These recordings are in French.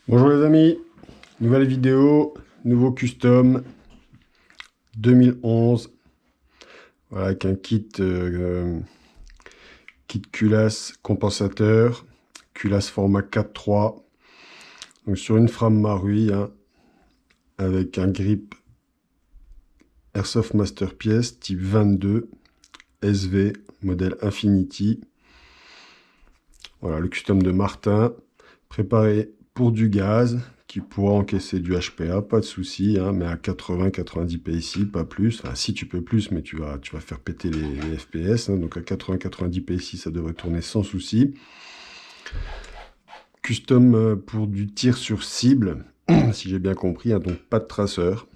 Bonjour les amis, nouvelle vidéo, nouveau custom 2011, voilà, avec un kit culasse compensateur, culasse format 4.3, donc sur une frame Marui, hein, avec un grip Airsoft Masterpiece type 22 SV, modèle Infinity. Voilà, le custom de Martin, préparé pour du gaz, qui pourra encaisser du HPA, pas de souci, hein, mais à 80-90 PSI, pas plus. Enfin, si tu peux plus, mais tu vas faire péter les FPS. Hein, donc à 80-90 PSI, ça devrait tourner sans souci. Custom pour du tir sur cible, si j'ai bien compris, hein, donc pas de traceur.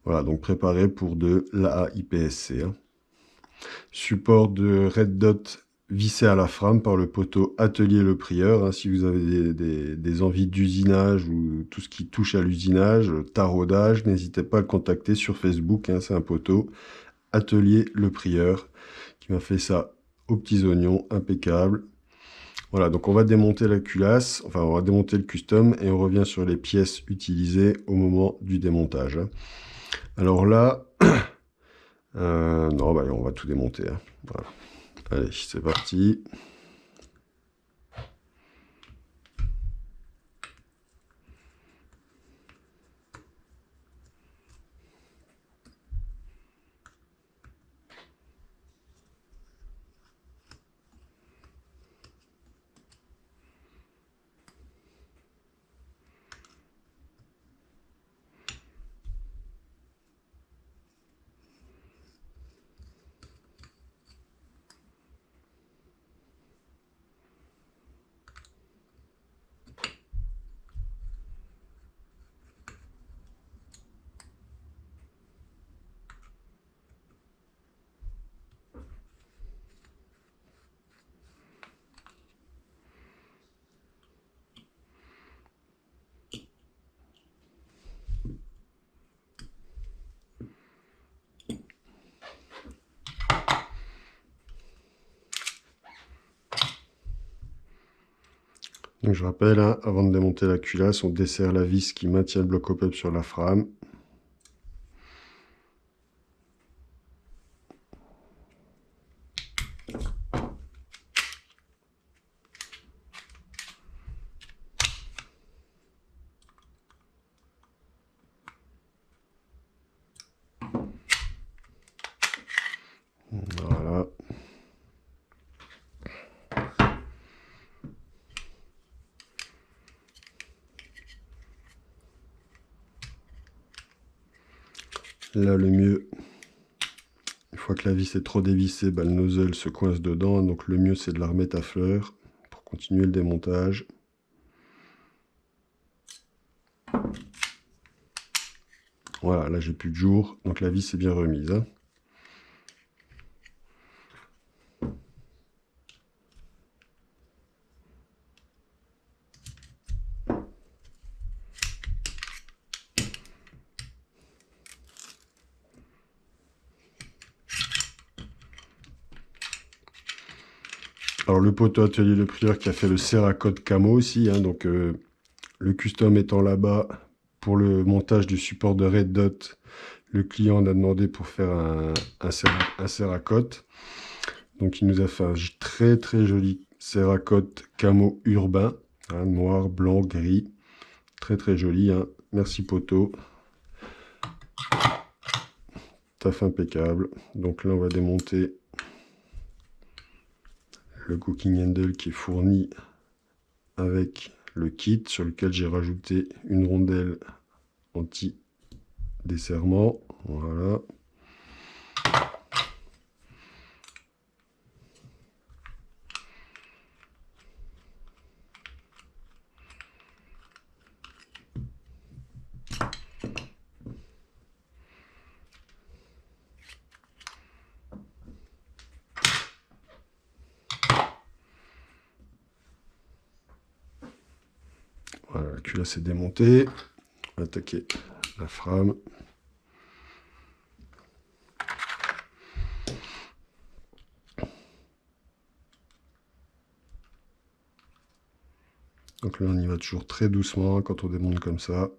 Voilà, donc préparé pour de l'AIPSC. Hein. Support de Red Dot vissé à la frame par le poteau Atelier Le Prieur. Hein, si vous avez des envies d'usinage ou tout ce qui touche à l'usinage, taraudage, n'hésitez pas à le contacter sur Facebook. Hein, c'est un poteau Atelier Le Prieur qui m'a fait ça aux petits oignons, impeccable. Voilà, donc on va démonter la culasse, enfin on va démonter le custom et on revient sur les pièces utilisées au moment du démontage. Hein. Alors là, non, bah, on va tout démonter. Hein. Voilà. Allez, c'est parti. Donc je rappelle, hein, avant de démonter la culasse, on desserre la vis qui maintient le bloc op sur la frame. Voilà. Là, le mieux, une fois que la vis est trop dévissée, bah, le nozzle se coince dedans. Donc le mieux, c'est de la remettre à fleur pour continuer le démontage. Voilà, là, j'ai plus de jour. Donc la vis est bien remise. Hein. Alors le poteau Atelier Le Prieur qui a fait le Cerakote camo aussi. Hein, donc le custom étant là-bas pour le montage du support de Red Dot. Le client en a demandé pour faire un Cerakote. Donc il nous a fait un très très joli Cerakote camo urbain. Hein, noir, blanc, gris. Très très joli. Hein. Merci poteau. Taf impeccable. Donc là on va démonter le cooking handle qui est fourni avec le kit sur lequel j'ai rajouté une rondelle anti-desserrement. Voilà. Voilà, la culasse est démontée. On va attaquer la frame. Donc là, on y va toujours très doucement quand on démonte comme ça.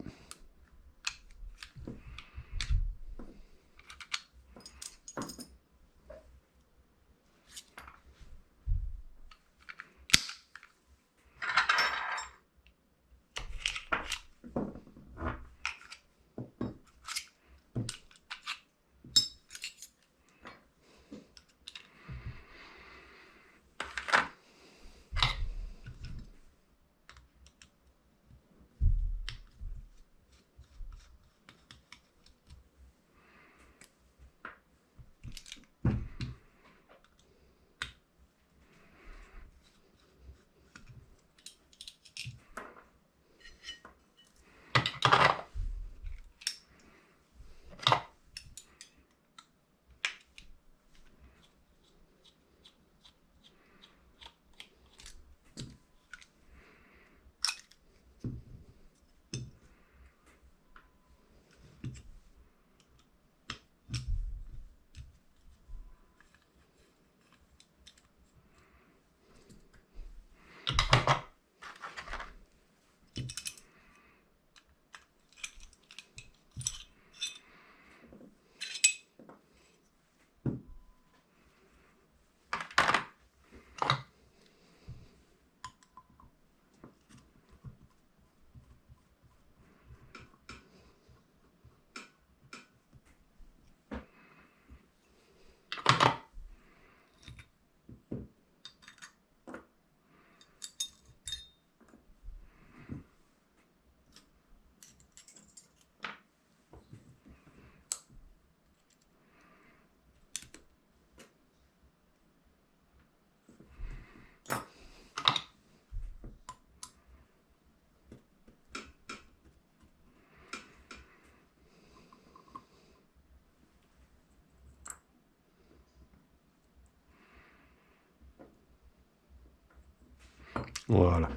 Voilà.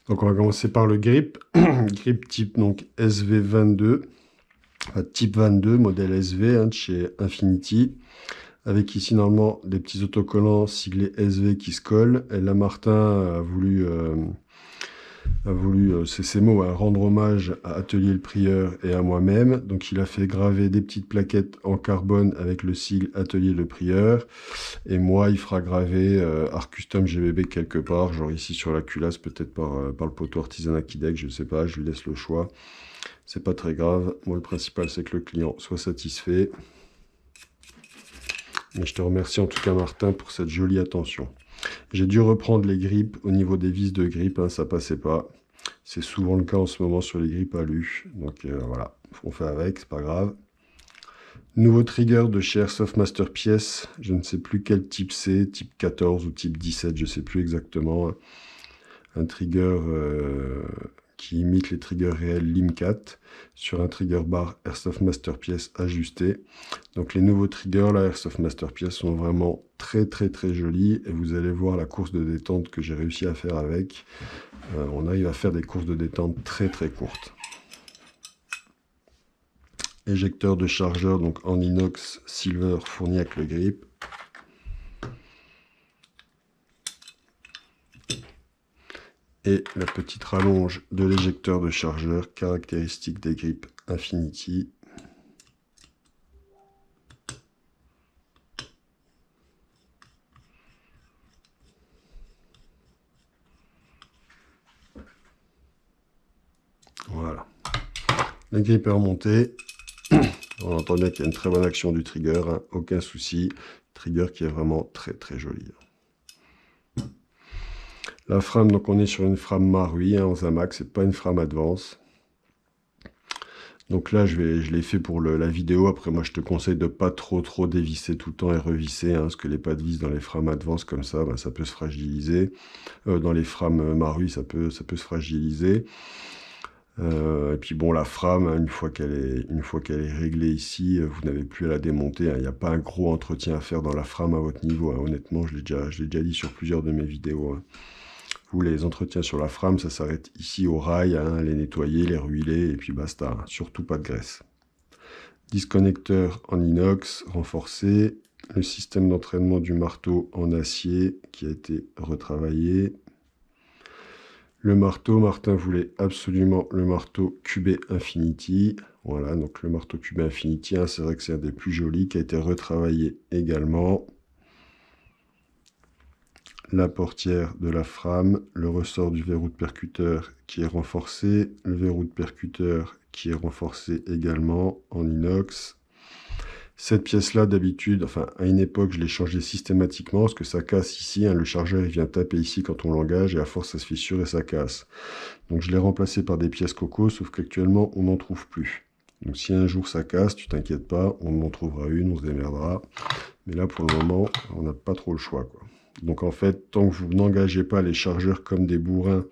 Donc on va commencer par le grip. Grip type donc SV22. Type 22, modèle SV de chez Infinity. Avec ici normalement des petits autocollants siglés SV qui se collent. Et là Martin a voulu c'est ses mots, rendre hommage à Atelier le Prieur et à moi-même. Donc il a fait graver des petites plaquettes en carbone avec le sigle Atelier le Prieur. Et moi, il fera graver Art Custom GBB quelque part, genre ici sur la culasse, peut-être par le poteau artisanat Kidec, je ne sais pas, je lui laisse le choix. C'est pas très grave. Moi, le principal, c'est que le client soit satisfait. Mais je te remercie en tout cas, Martin, pour cette jolie attention. J'ai dû reprendre les grippes au niveau des vis de grippe, hein, ça passait pas. C'est souvent le cas en ce moment sur les grippes alu. Donc voilà, on fait avec, c'est pas grave. Nouveau trigger de chez Airsoft Masterpiece. Je ne sais plus quel type c'est, type 14 ou type 17, je ne sais plus exactement. Un trigger qui imite les triggers réels Limcat sur un trigger bar Airsoft Masterpiece ajusté. Donc les nouveaux triggers là, Airsoft Masterpiece, sont vraiment très très très jolis et vous allez voir la course de détente que j'ai réussi à faire avec. On arrive à faire des courses de détente très très courtes. Éjecteur de chargeur donc en inox silver fourni avec le grip. Et la petite rallonge de l'éjecteur de chargeur caractéristique des grips Infinity. Voilà. Le grip est remonté. On entend bien qu'il y a une très bonne action du trigger, hein, aucun souci. Trigger qui est vraiment très très joli. La frame, donc on est sur une frame Marui en Zamax, c'est pas une frame Advance. Donc là, je l'ai fait pour la vidéo. Après, moi, je te conseille de pas trop dévisser tout le temps et revisser, hein, parce que les pas de vis dans les frames Advance comme ça, ça peut se fragiliser. Dans les frames Marui, ça peut se fragiliser. Et puis bon, la frame, hein, une fois qu'elle est réglée ici, vous n'avez plus à la démonter. Il n'y a pas un gros entretien à faire dans la frame à votre niveau. Hein. Honnêtement, je l'ai déjà dit sur plusieurs de mes vidéos. Hein. Vous, les entretiens sur la frame, ça s'arrête ici au rail, hein, les nettoyer, les ruiler, et puis basta. Hein. Surtout pas de graisse. Disconnecteur en inox renforcé. Le système d'entraînement du marteau en acier qui a été retravaillé. Le marteau, Martin voulait absolument le marteau QB Infinity. Voilà, donc le marteau QB Infinity, hein, c'est vrai que c'est un des plus jolis, qui a été retravaillé également. La portière de la frame, le ressort du verrou de percuteur qui est renforcé, le verrou de percuteur qui est renforcé également en inox. Cette pièce-là, d'habitude, enfin à une époque, je l'ai changée systématiquement parce que ça casse ici, hein, le chargeur il vient taper ici quand on l'engage et à force ça se fissure et ça casse. Donc je l'ai remplacé par des pièces coco, sauf qu'actuellement on n'en trouve plus. Donc si un jour ça casse, tu t'inquiètes pas, on en trouvera une, on se démerdera. Mais là pour le moment, on n'a pas trop le choix, quoi. Donc en fait, tant que vous n'engagez pas les chargeurs comme des bourrins,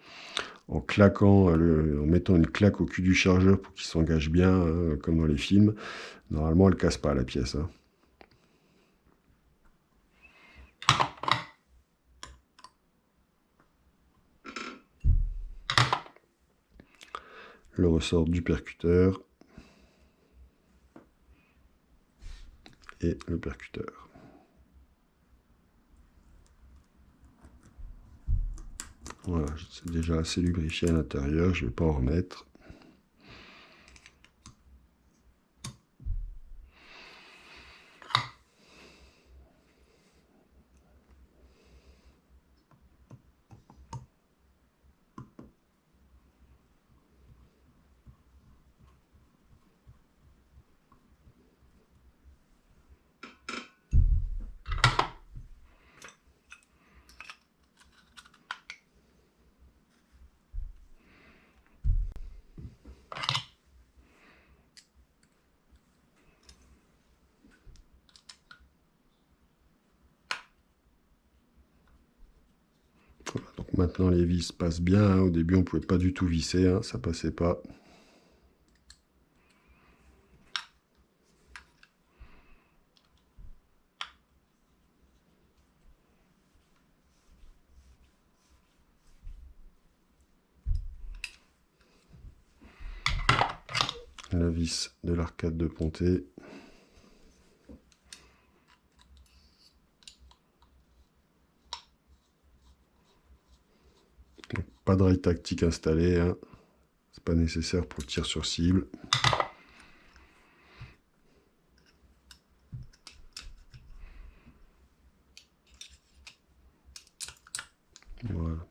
en claquant, en mettant une claque au cul du chargeur pour qu'il s'engage bien, hein, comme dans les films, normalement elle ne casse pas la pièce, hein. Le ressort du percuteur et le percuteur. Voilà, c'est déjà assez lubrifié à l'intérieur, je ne vais pas en remettre. Voilà, donc maintenant les vis passent bien, hein. Au début on ne pouvait pas du tout visser, hein, ça passait pas. La vis de l'arcade de Pontet. Donc, pas de rail tactique installé, hein. C'est pas nécessaire pour le tir sur cible. Voilà.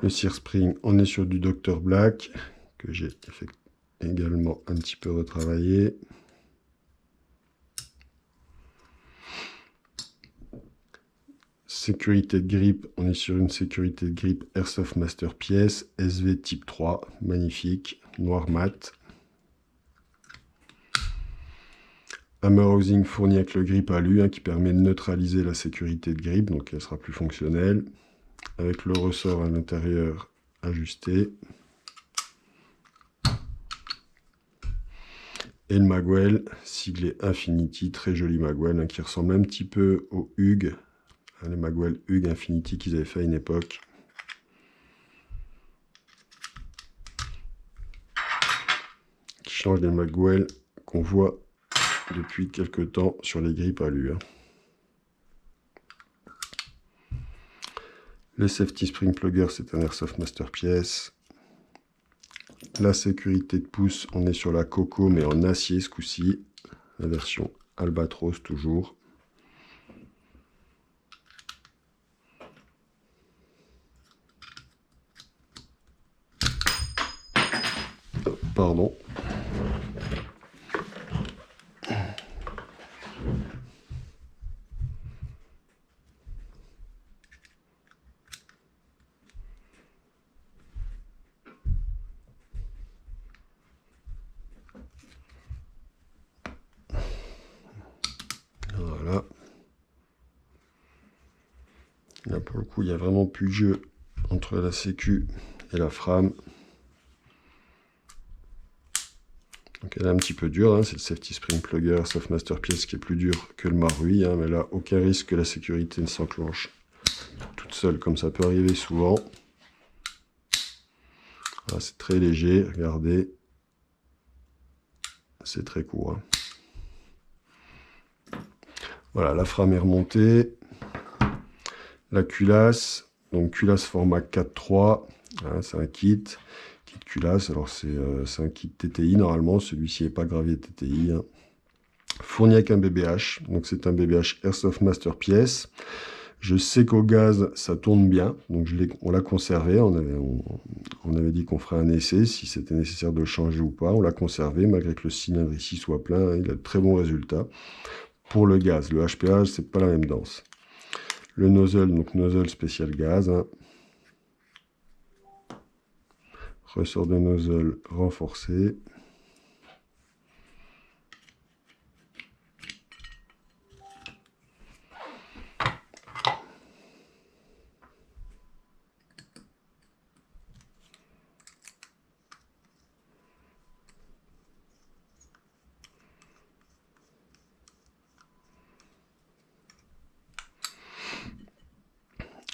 Le Sear Spring, on est sur du Dr Black, que j'ai également un petit peu retravaillé. Sécurité de grip, on est sur une sécurité de grip Airsoft Masterpiece, SV type 3, magnifique, noir mat. Hammer housing fourni avec le grip alu, hein, qui permet de neutraliser la sécurité de grip, donc elle sera plus fonctionnelle. Avec le ressort à l'intérieur ajusté. Et le magwell, siglé Infinity, très joli magwell, hein, qui ressemble un petit peu au Hug, hein, les magwell Hug Infinity qu'ils avaient fait à une époque. Qui change des magwell qu'on voit depuis quelques temps sur les grippes alu, hein. Le Safety Spring Plugger, c'est un Airsoft Masterpiece. La sécurité de pouce, on est sur la Coco, mais en acier ce coup-ci. La version Albatros toujours. Pardon. Voilà. Là, pour le coup, il n'y a vraiment plus de jeu entre la sécu et la frame. Donc elle est un petit peu dure, hein, c'est le Safety Spring Plugger Soft Masterpiece qui est plus dur que le Marui, hein, mais là, aucun risque que la sécurité ne s'enclenche toute seule, comme ça peut arriver souvent. Voilà, c'est très léger, regardez. C'est très court, hein. Voilà, la frame est remontée. La culasse, donc culasse format 4.3 Hein, c'est un kit culasse. Alors c'est un kit TTI normalement. Celui-ci n'est pas gravé TTI. Hein. Fourni avec un BBH. Donc c'est un BBH Airsoft Master pièce. Je sais qu'au gaz, ça tourne bien. Donc on l'a conservé. On avait dit qu'on ferait un essai, si c'était nécessaire de le changer ou pas. On l'a conservé, malgré que le cylindre ici soit plein. Hein, il a de très bons résultats. Pour le gaz, le HPA, c'est pas la même danse. Le nozzle, donc nozzle spécial gaz. Hein. Ressort de nozzle renforcé.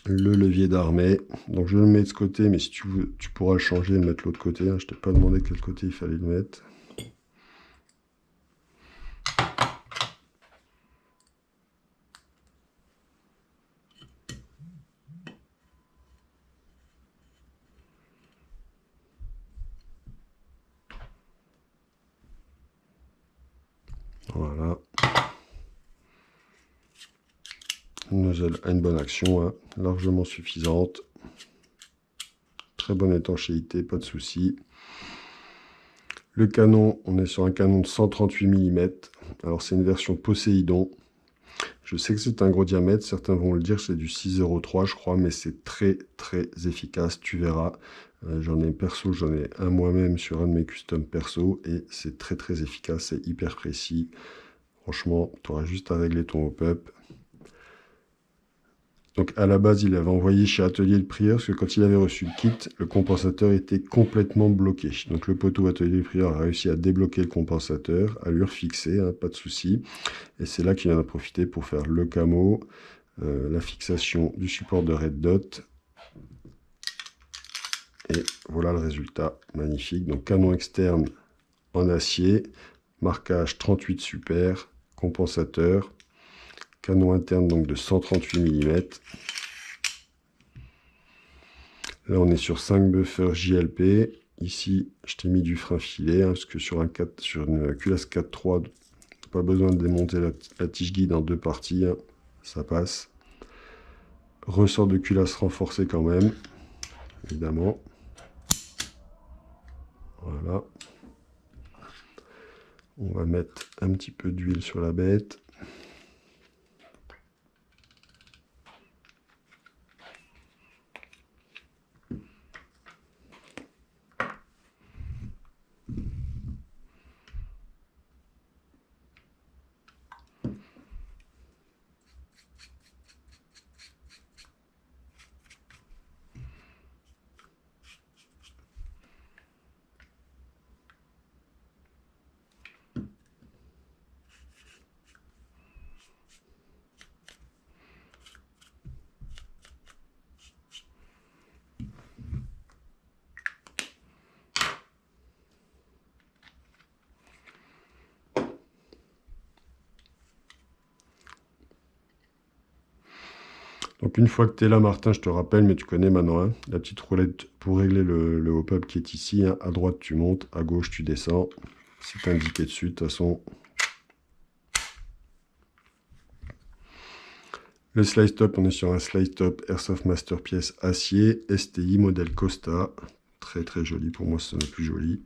Le levier d'armée. Donc je le mets de ce côté, mais si tu veux, tu pourras le changer et le mettre de l'autre côté. Hein. Je t'ai pas demandé quel côté il fallait le mettre. Voilà. Le nozzle a une bonne action, hein, largement suffisante. Très bonne étanchéité, pas de souci. Le canon, on est sur un canon de 138 mm. Alors c'est une version Poséidon. Je sais que c'est un gros diamètre, certains vont le dire, c'est du 6,03 je crois, mais c'est très très efficace, tu verras. J'en ai un moi-même sur un de mes custom perso, et c'est très très efficace, c'est hyper précis. Franchement, tu auras juste à régler ton hop-up. Donc à la base, il avait envoyé chez Atelier le Prieur, parce que quand il avait reçu le kit, le compensateur était complètement bloqué. Donc le poteau Atelier le Prieur a réussi à débloquer le compensateur, à lui refixer, hein, pas de souci. Et c'est là qu'il en a profité pour faire le camo, la fixation du support de Red Dot. Et voilà le résultat, magnifique. Donc canon externe en acier, marquage 38 super, compensateur, canon interne donc de 138 mm. Là, on est sur 5 buffers JLP. Ici, je t'ai mis du frein filet, hein, parce que sur une culasse 4.3, pas besoin de démonter la tige guide en deux parties. Hein, ça passe. Ressort de culasse renforcé quand même, évidemment. Voilà. On va mettre un petit peu d'huile sur la bête. Donc une fois que tu es là, Martin, je te rappelle, mais tu connais maintenant, hein, la petite roulette pour régler le hop-up qui est ici. Hein. À droite, tu montes, à gauche, tu descends. C'est indiqué dessus, de toute façon. Le slice top, on est sur un slice top Airsoft Master pièce acier, STI modèle Costa. Très très joli, pour moi c'est le plus joli.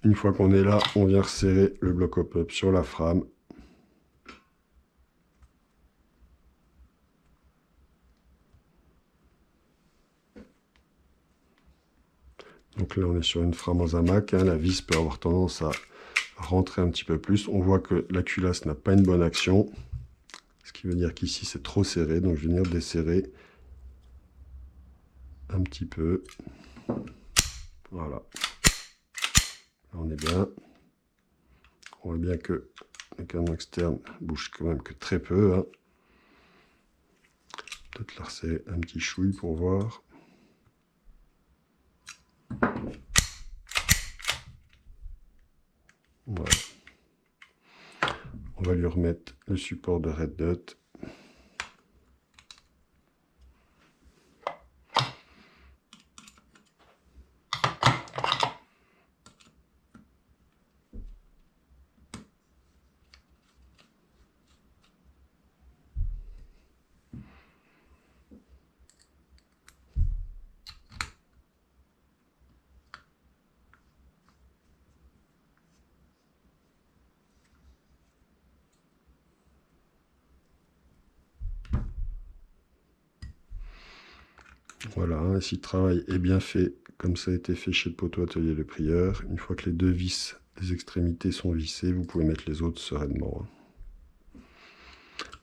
Une fois qu'on est là, on vient resserrer le bloc hop-up sur la frame. Donc là, on est sur une frame en zamac. Hein. La vis peut avoir tendance à rentrer un petit peu plus. On voit que la culasse n'a pas une bonne action. Ce qui veut dire qu'ici, c'est trop serré. Donc, je vais venir desserrer un petit peu. Voilà. Là, on est bien. On voit bien que le canon externe bouge quand même que très peu. Hein. Peut-être la resserrer un petit chouille pour voir. Voilà. On va lui remettre le support de Red Dot. Voilà, hein, si le travail est bien fait, comme ça a été fait chez le poteau atelier Le Prieur, une fois que les deux vis des extrémités sont vissées, vous pouvez mettre les autres sereinement, hein.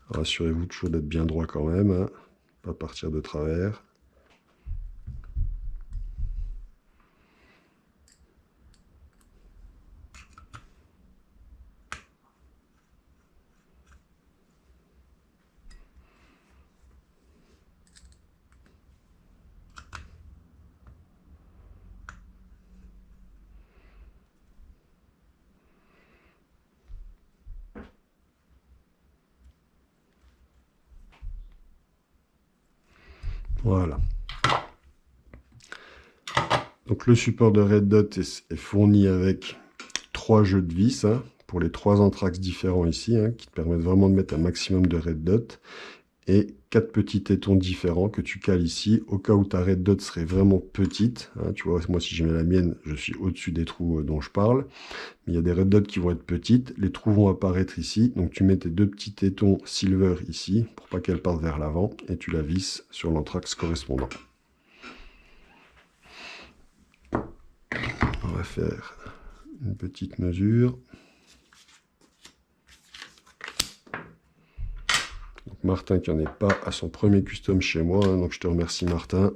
Rassurez-vous toujours d'être bien droit quand même, hein, pas partir de travers. Voilà. Donc le support de Red Dot est fourni avec 3 jeux de vis, hein, pour les 3 anthrax différents ici, hein, qui te permettent vraiment de mettre un maximum de Red Dot, et 4 petits tétons différents que tu cales ici, au cas où ta Red Dot serait vraiment petite, hein. Tu vois, moi si je mets la mienne, je suis au-dessus des trous dont je parle, mais il y a des Red Dots qui vont être petites, les trous vont apparaître ici, donc tu mets tes 2 petits tétons silver ici, pour pas qu'elles partent vers l'avant, et tu la visses sur l'anthrax correspondant. On va faire une petite mesure. Donc Martin qui n'en est pas à son premier custom chez moi, hein, donc je te remercie Martin.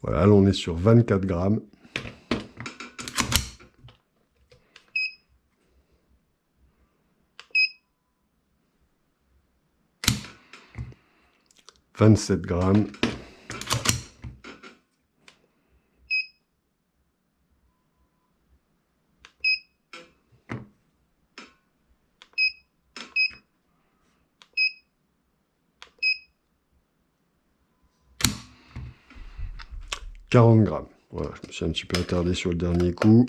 Voilà, là on est sur 24 grammes. « 27 grammes. » 40 grammes. Voilà, je me suis un petit peu attardé sur le dernier coup.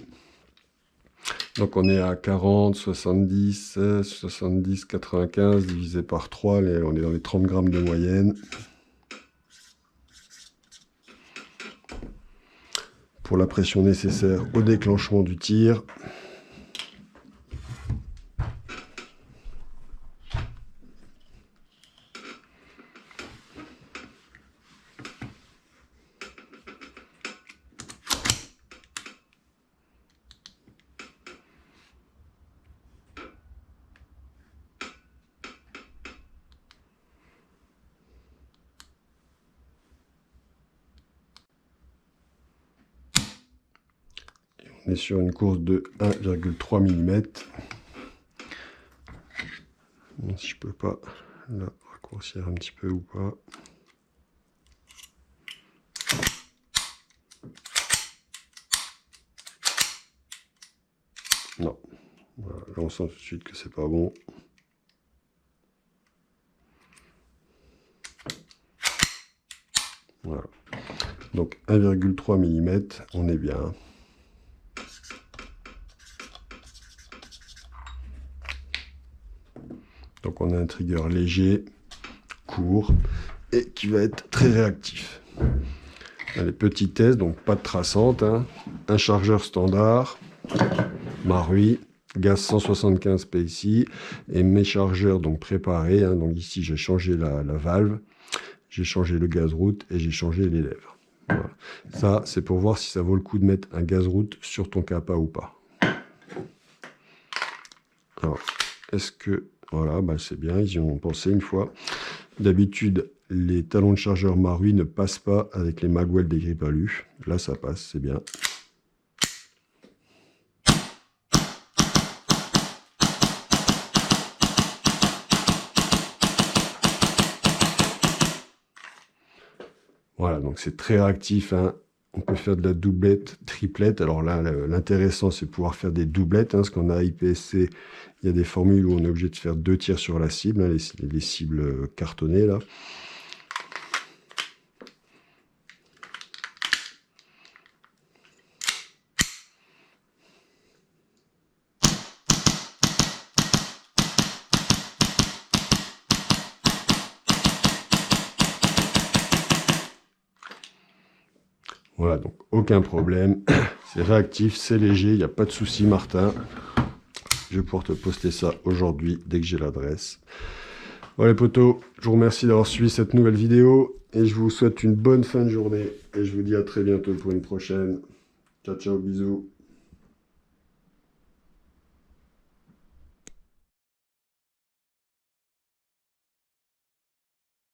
Donc on est à 40, 70, 70, 95, divisé par 3, on est dans les 30 grammes de moyenne. Pour la pression nécessaire au déclenchement du tir. On est sur une course de 1,3 mm. Bon, si je peux pas la raccourcir un petit peu ou pas. Non. Voilà, là on sent tout de suite que c'est pas bon. Voilà. Donc 1,3 mm, on est bien. Donc on a un trigger léger, court, et qui va être très réactif. Les petits tests, donc pas de traçante, hein. Un chargeur standard, Marui, gaz 175p ici, et mes chargeurs donc préparés, hein. Donc ici j'ai changé la valve, j'ai changé le gaz route et j'ai changé les lèvres. Voilà. Ça c'est pour voir si ça vaut le coup de mettre un gaz route sur ton Kappa ou pas. Alors, est-ce que... Voilà, bah c'est bien, ils y ont pensé une fois. D'habitude, les talons de chargeur Marui ne passent pas avec les magwell des grippes alu. Là, ça passe, c'est bien. Voilà, donc c'est très réactif, hein. On peut faire de la doublette, triplette. Alors là, l'intéressant, c'est pouvoir faire des doublettes, hein, parce qu'on a IPSC, il y a des formules où on est obligé de faire 2 tirs sur la cible, hein, les cibles cartonnées, là. Voilà, donc aucun problème. C'est réactif, c'est léger, il n'y a pas de souci, Martin. Je vais pouvoir te poster ça aujourd'hui dès que j'ai l'adresse. Voilà les potos, je vous remercie d'avoir suivi cette nouvelle vidéo et je vous souhaite une bonne fin de journée et je vous dis à très bientôt pour une prochaine. Ciao, ciao, bisous.